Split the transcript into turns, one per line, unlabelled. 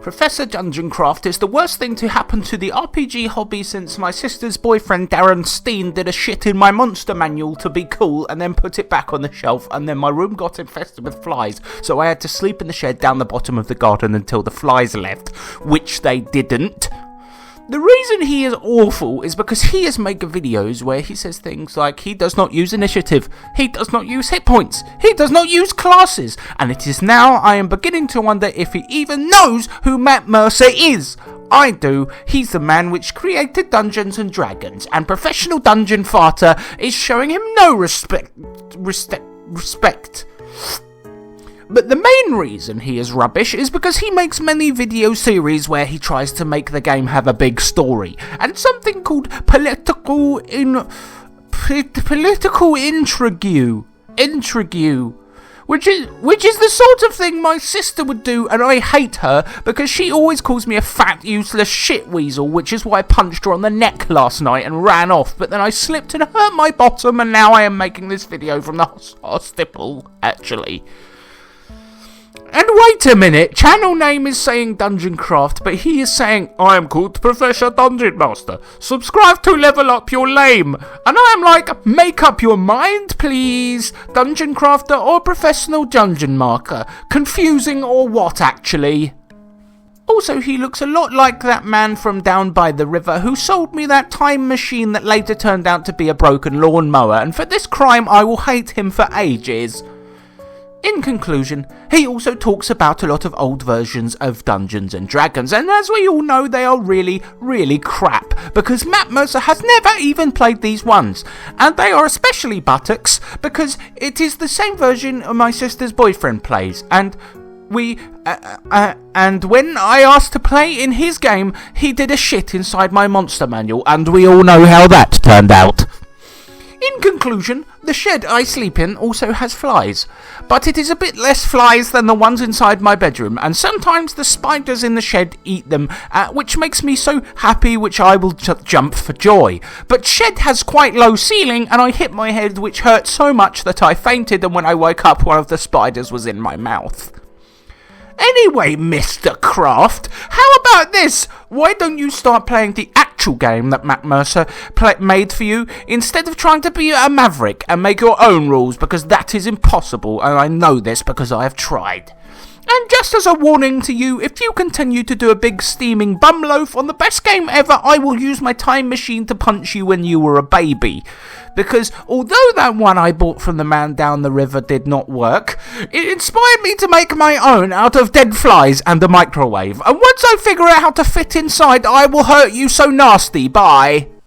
Professor Dungeoncraft is the worst thing to happen to the RPG hobby since my sister's boyfriend Darren Steen did a shit in my monster manual to be cool and then put it back on the shelf, and then my room got infested with flies, so I had to sleep in the shed down the bottom of the garden until the flies left, which they didn't. The reason he is awful is because he has made videos where he says things like he does not use initiative, he does not use hit points, he does not use classes, and it is now I am beginning to wonder if he even knows who Matt Mercer is. I do. He's the man which created Dungeons and Dragons, and Professional Dungeon Farter is showing him no respect. But the main reason he is rubbish is because he makes many video series where he tries to make the game have a big story, and something called political intrigue, which is the sort of thing my sister would do, and I hate her because she always calls me a fat, useless shit weasel, which is why I punched her on the neck last night and ran off, but then I slipped and hurt my bottom, and now I am making this video from the hospital, actually. And wait a minute, channel name is saying Dungeoncraft, but he is saying, I am called Professor Dungeon Master. Subscribe to level up your lame. And I am like, make up your mind, please. Dungeon Crafter or Professional Dungeon Marker. Confusing or what, actually? Also, he looks a lot like that man from down by the river who sold me that time machine that later turned out to be a broken lawnmower, and for this crime I will hate him for ages. In conclusion, he also talks about a lot of old versions of Dungeons and Dragons, and as we all know, they are really, really crap, because Matt Mercer has never even played these ones, and they are especially buttocks, because it is the same version my sister's boyfriend plays, and and when I asked to play in his game, he did a shit inside my monster manual, and we all know how that turned out. In conclusion, the shed I sleep in also has flies, but it is a bit less flies than the ones inside my bedroom, and sometimes the spiders in the shed eat them, which makes me so happy, which I will jump for joy. But shed has quite low ceiling, and I hit my head, which hurt so much that I fainted, and when I woke up one of the spiders was in my mouth. Anyway, Mr. Craft, how about this? Why don't you start playing the actual game that Matt Mercer made for you, instead of trying to be a maverick and make your own rules, because that is impossible, and I know this because I have tried. And just as a warning to you, if you continue to do a big steaming bum loaf on the best game ever, I will use my time machine to punch you when you were a baby. Because although that one I bought from the man down the river did not work, it inspired me to make my own out of dead flies and a microwave. And once I figure out how to fit inside, I will hurt you so nasty. Bye.